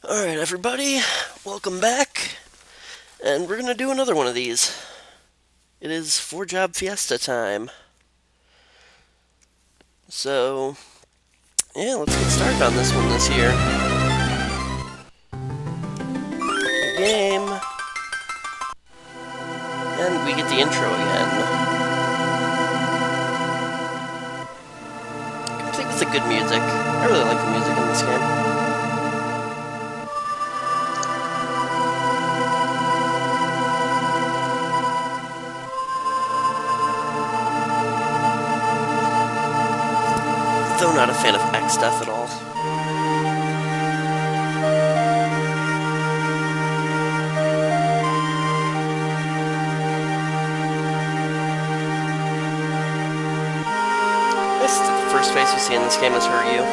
Alright, everybody, welcome back, and we're gonna do another one of these. It is 4-job Fiesta time. So, yeah, let's get started on this one this year. Game. And we get the intro again. Complete with the good music. I really like the music in this game. Though not a fan of X stuff at all. The first face you see in this game is Ryu.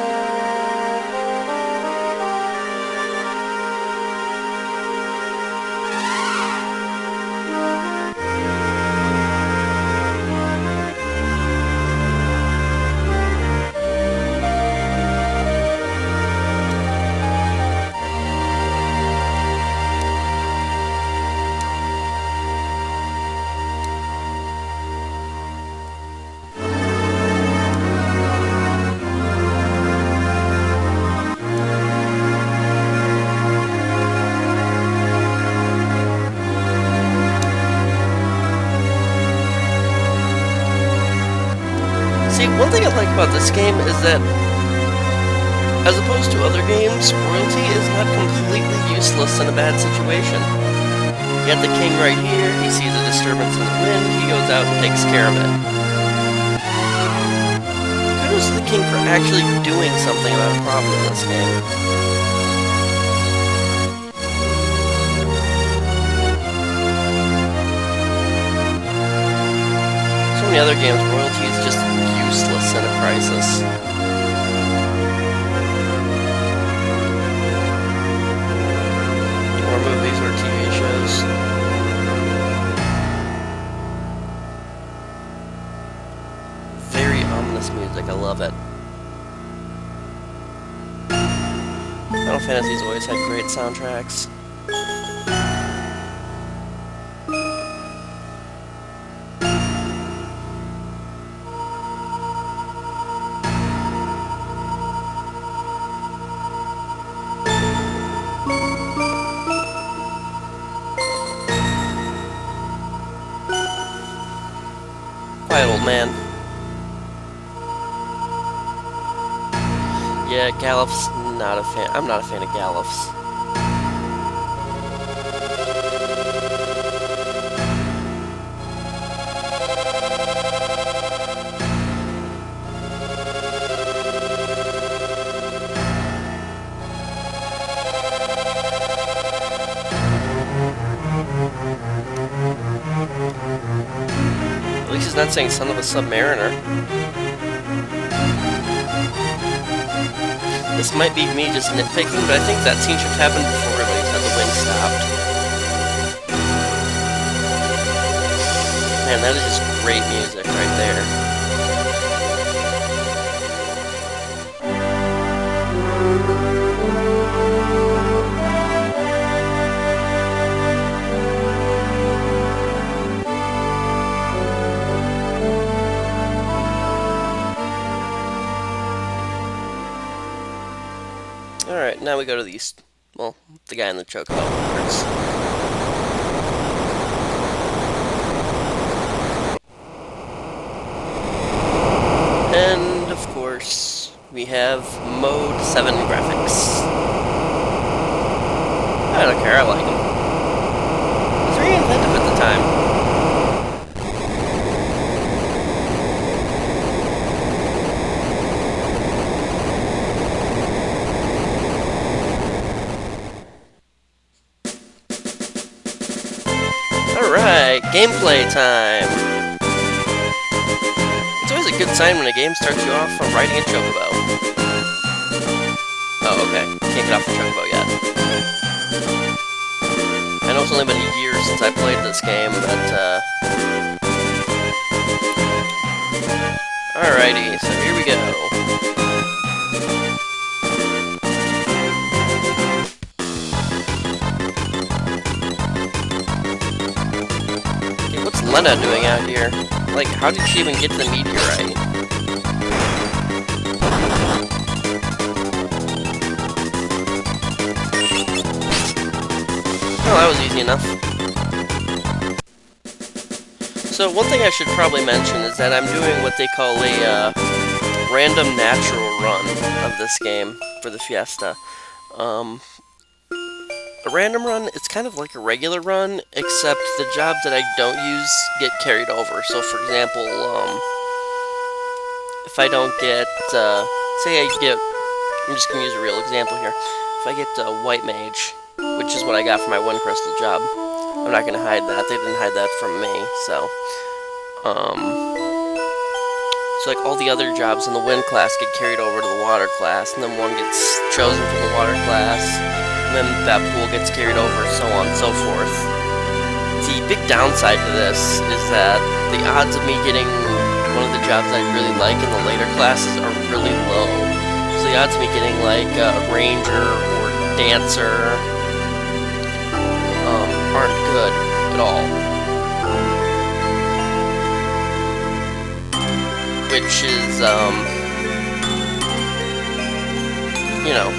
See, one thing I like about this game is that, as opposed to other games, royalty is not completely useless in a bad situation. You got the king right here, he sees a disturbance in the wind, he goes out and takes care of it. Kudos to the king for actually doing something about a problem in this game. So many other games, royalty is just useless in a crisis. Or movies or TV shows. Very ominous music, I love it. Final Fantasy's always had great soundtracks. Quiet old man. Yeah, Gallup's not a fan. I'm not a fan of Gallops. At least he's not saying son of a submariner. This might be me just nitpicking, but I think that scene should have happened before everybody said the wind stopped. Man, that is just great music right there. Alright, now we go to the east. Well, the guy in the chocobo parts. And, of course, we have Mode 7 graphics. I don't care, I like them. It was very inventive at the time. Alright, gameplay time! It's always a good sign when a game starts you off from riding a chocobo. Oh, okay. Can't get off the chocobo yet. I know it's only been a year since I played this game, but, Alrighty, so here we go. Lenna doing out here? Like, how did she even get to the meteorite? Oh, that was easy enough. So, one thing I should probably mention is that I'm doing what they call a random natural run of this game for the Fiesta. A random run, it's kind of like a regular run, except the jobs that I don't use get carried over. So, for example, if I don't get, say I get, I'm just going to use a real example here. If I get White Mage, which is what I got for my one crystal job, I'm not going to hide that. They didn't hide that from me, so, like, all the other jobs in the Wind class get carried over to the Water class, and then one gets chosen from the Water class, and then that pool gets carried over, so on and so forth. The big downside to this is that the odds of me getting one of the jobs I really like in the later classes are really low. So the odds of me getting, like, Ranger or Dancer aren't good at all. Which is, you know,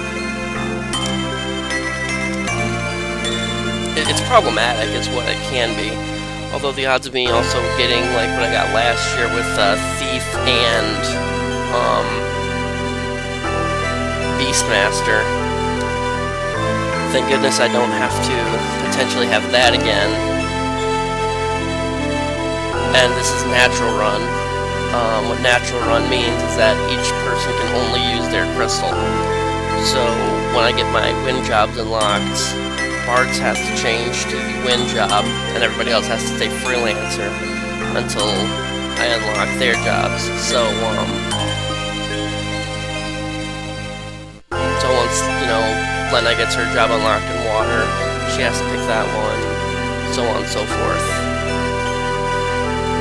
it's problematic is what it can be. Although the odds of me also getting, like, what I got last year with Thief and Beastmaster, thank goodness I don't have to potentially have that again. And this is natural run. What natural run means is that each person can only use their crystal. So when I get my wind jobs unlocked, Bartz has to change to the wind job, and everybody else has to stay freelancer until I unlock their jobs. So once, you know, Lenna gets her job unlocked in water, she has to pick that one, so on and so forth.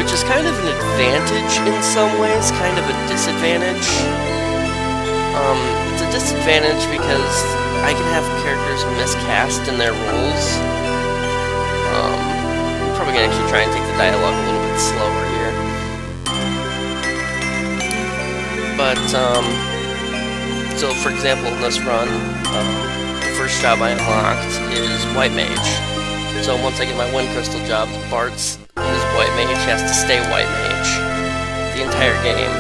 Which is kind of an advantage in some ways, kind of a disadvantage. It's a disadvantage because I can have characters miscast in their roles. I'm probably gonna actually try and take the dialogue a little bit slower here. But, so for example, in this run, the first job I unlocked is White Mage. So once I get my Wind Crystal job, Bartz is White Mage, he has to stay White Mage the entire game.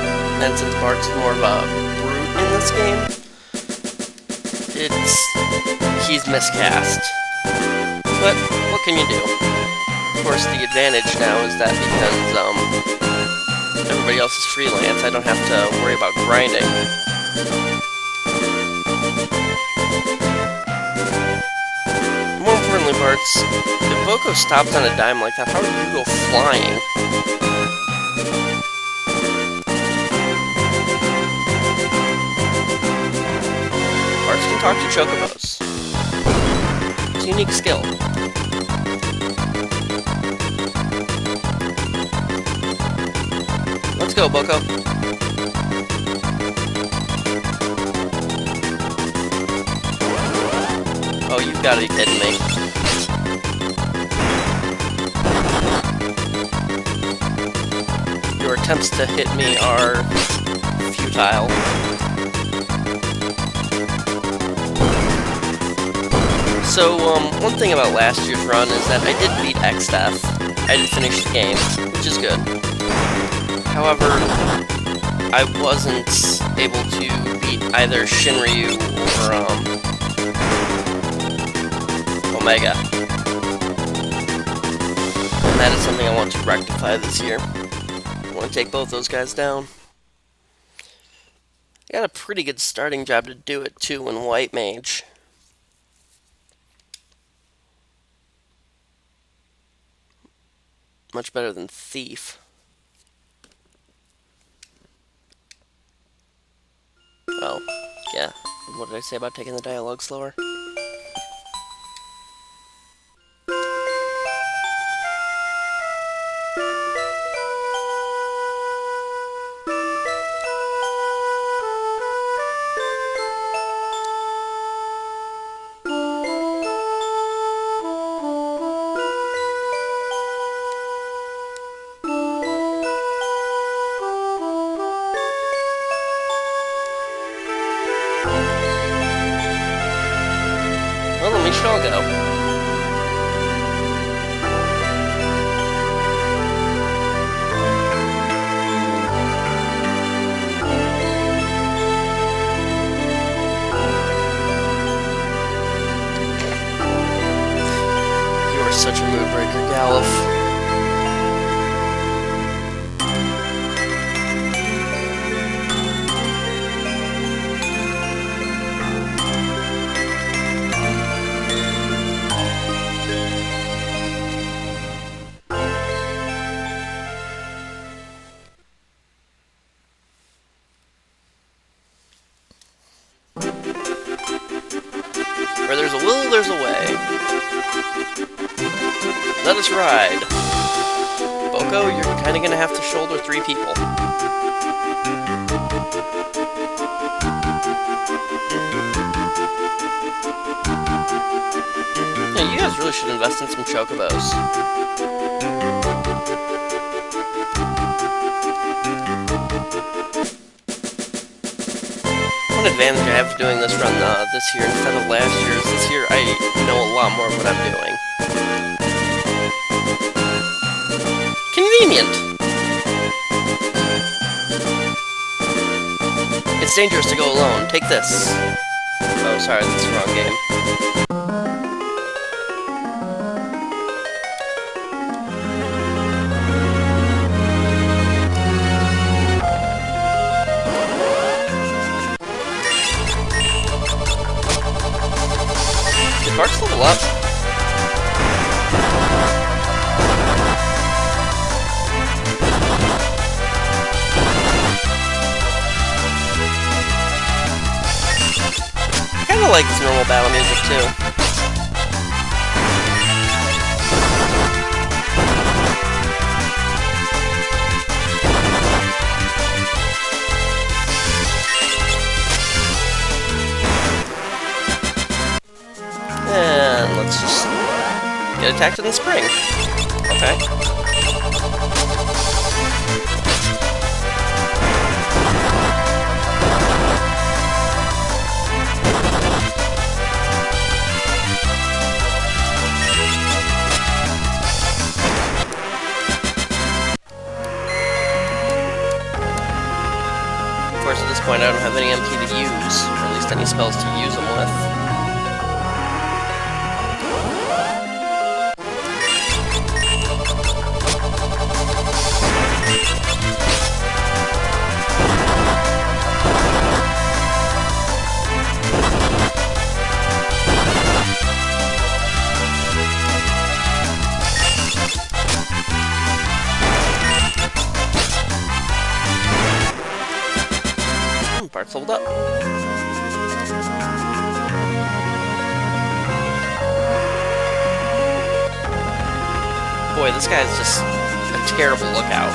And since Bartz is more of a brute in this game, he's miscast. But what can you do? Of course, the advantage now is that because everybody else is freelance, I don't have to worry about grinding. More importantly, Bartz, if Boko stopped on a dime like that, how would you go flying? Bartz can talk to chocobos. It's a unique skill. Let's go, Boko. Oh, you've got to be kidding me. Your attempts to hit me are futile. So, one thing about last year's run is that I did beat X-Death. I did finish the game, which is good. However, I wasn't able to beat either Shinryu or, Omega. And that is something I want to rectify this year. I want to take both those guys down. I got a pretty good starting job to do it too in White Mage. Much better than Thief. Oh, yeah. What did I say about taking the dialogue slower? Well, then we should all go. Such a mood breaker, Galuf. Where there's a will, there's a way. Let us ride. Boko, you're kinda gonna have to shoulder 3 people. Yeah, you guys really should invest in some chocobos. One advantage I have doing this run this year instead of last year is this year I know a lot more of what I'm doing. Convenient! It's dangerous to go alone. Take this. Oh, sorry, that's the wrong game. Did Bartz level up? I like this normal battle music too. And let's just get attacked in the spring. Okay. Of course, at this point I don't have any MP to use, or at least any spells to use them with. Bartz leveled up. Boy, this guy's just a terrible lookout.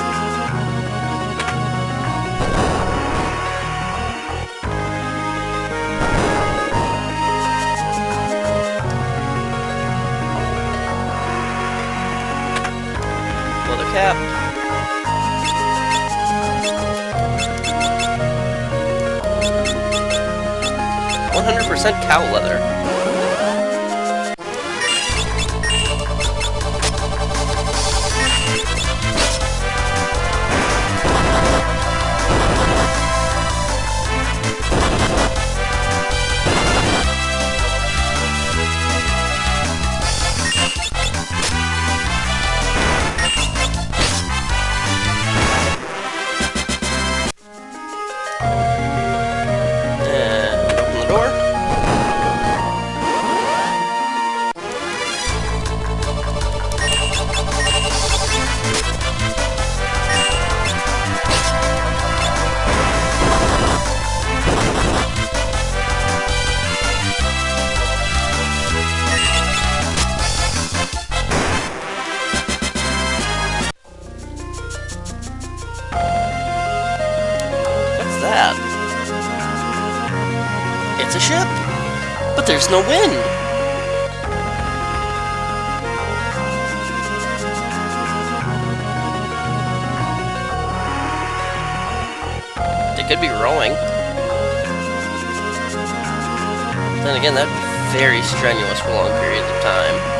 Leather cap. 100% cow leather. It's a ship, but there's no wind. They could be rowing. Then again, that'd be very strenuous for long periods of time.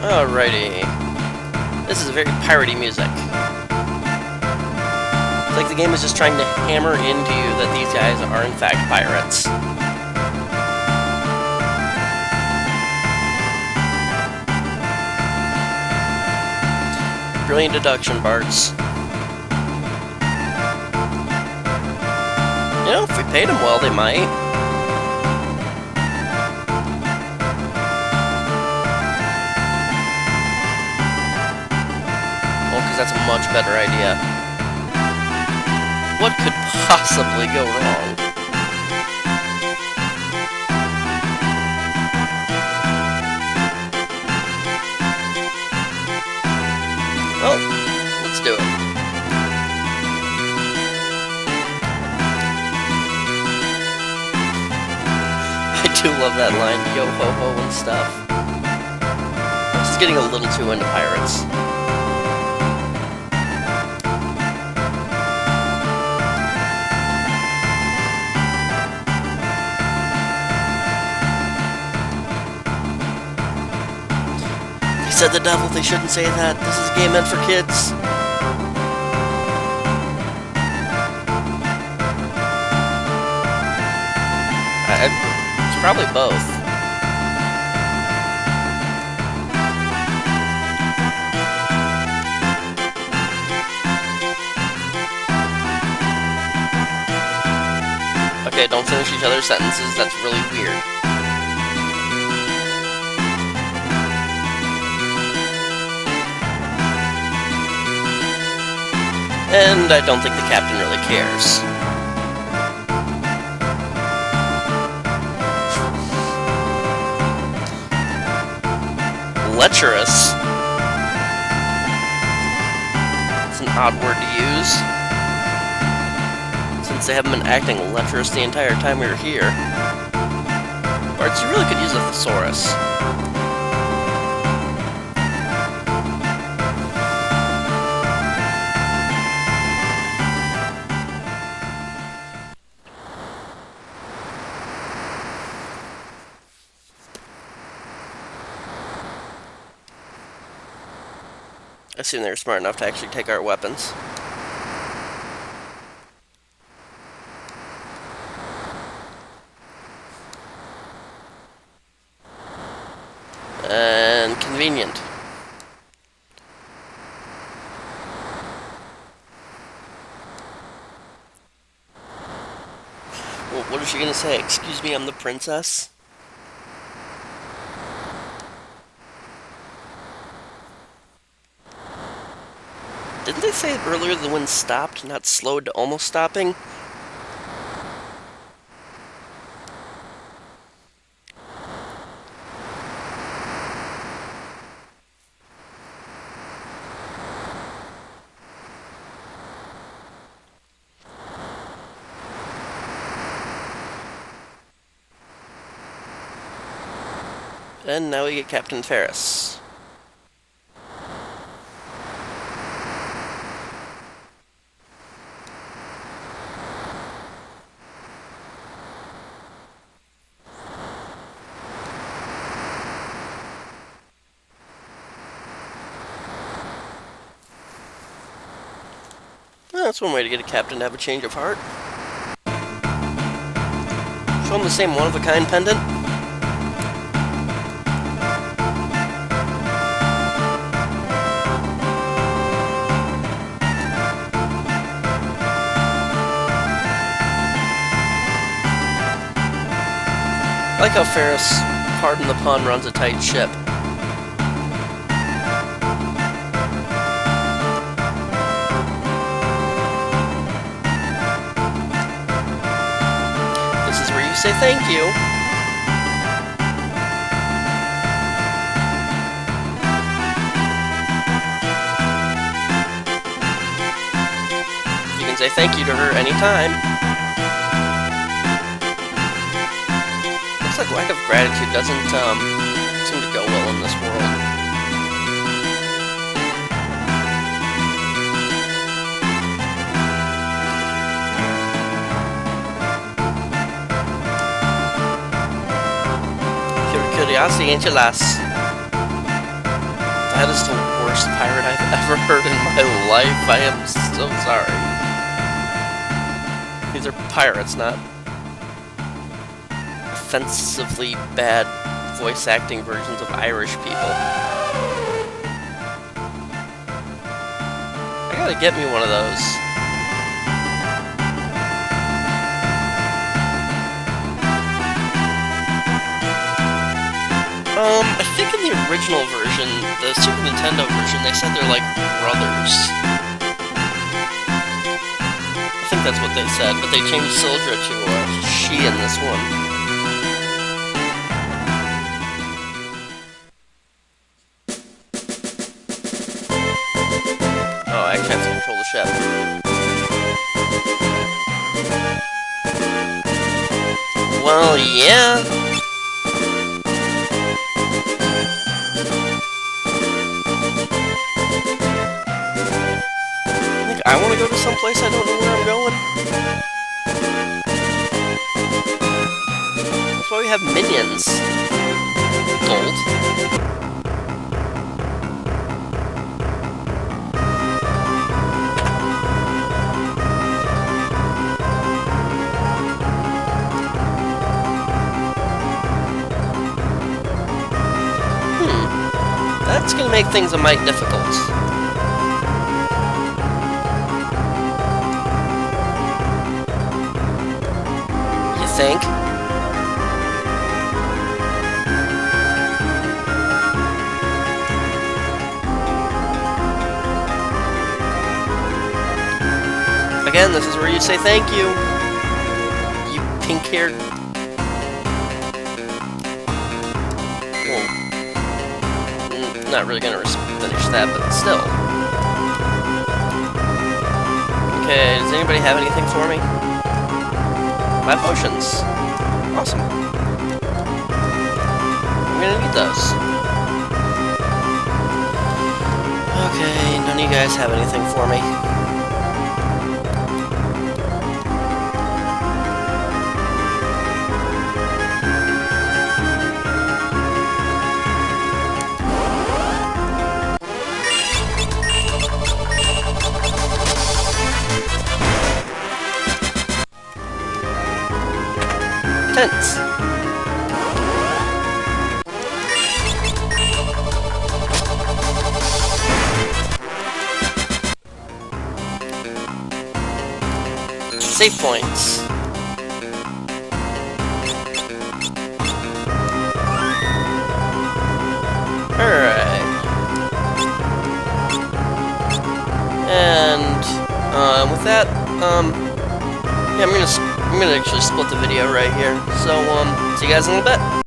Alrighty. This is very piratey music. It's like the game is just trying to hammer into you that these guys are in fact pirates. Brilliant deduction, Bartz. You know, if we paid them well, they might. That's a much better idea. What could possibly go wrong? Well, let's do it. I do love that line, yo ho ho and stuff. I'm just getting a little too into pirates. Said the devil, they shouldn't say that. This is a game meant for kids. It's probably both. Okay, don't finish each other's sentences. That's really weird. And I don't think the captain really cares. Lecherous. It's an odd word to use, since they haven't been acting lecherous the entire time we were here. Bartz, you really could use a thesaurus. I assume they were smart enough to actually take our weapons. And convenient. Well, what is she gonna say? Excuse me, I'm the princess? Didn't they say earlier the wind stopped, not slowed to almost stopping? And now we get Captain Ferris. That's one way to get a captain to have a change of heart. Show him the same one-of-a-kind pendant. I like how Ferris, pardon the pun, runs a tight ship. say thank you. You can say thank you to her anytime. Looks like lack of gratitude doesn't seem to go well in this world. Curiosity ain't your lass. That is the worst pirate I've ever heard in my life. I am so sorry. These are pirates, not offensively bad voice acting versions of Irish people. I gotta get me one of those. I think in the original version, the Super Nintendo version, they said they're like brothers. I think that's what they said, but they changed Sildra to she in this one. Oh, I actually have to control the ship. Well, yeah. I want to go to someplace I don't know where I'm going. That's why we have minions. Gold. That's gonna make things a mite difficult. Think. Again, this is where you say thank you. You pink-haired. Well, not really gonna finish that, but still. Okay, does anybody have anything for me? 5 potions. Awesome. I'm gonna need those. Okay, none of you guys have anything for me. Tents. Save points. Alright. And with that, yeah, I'm gonna actually split the video right here. So, see you guys in a little bit.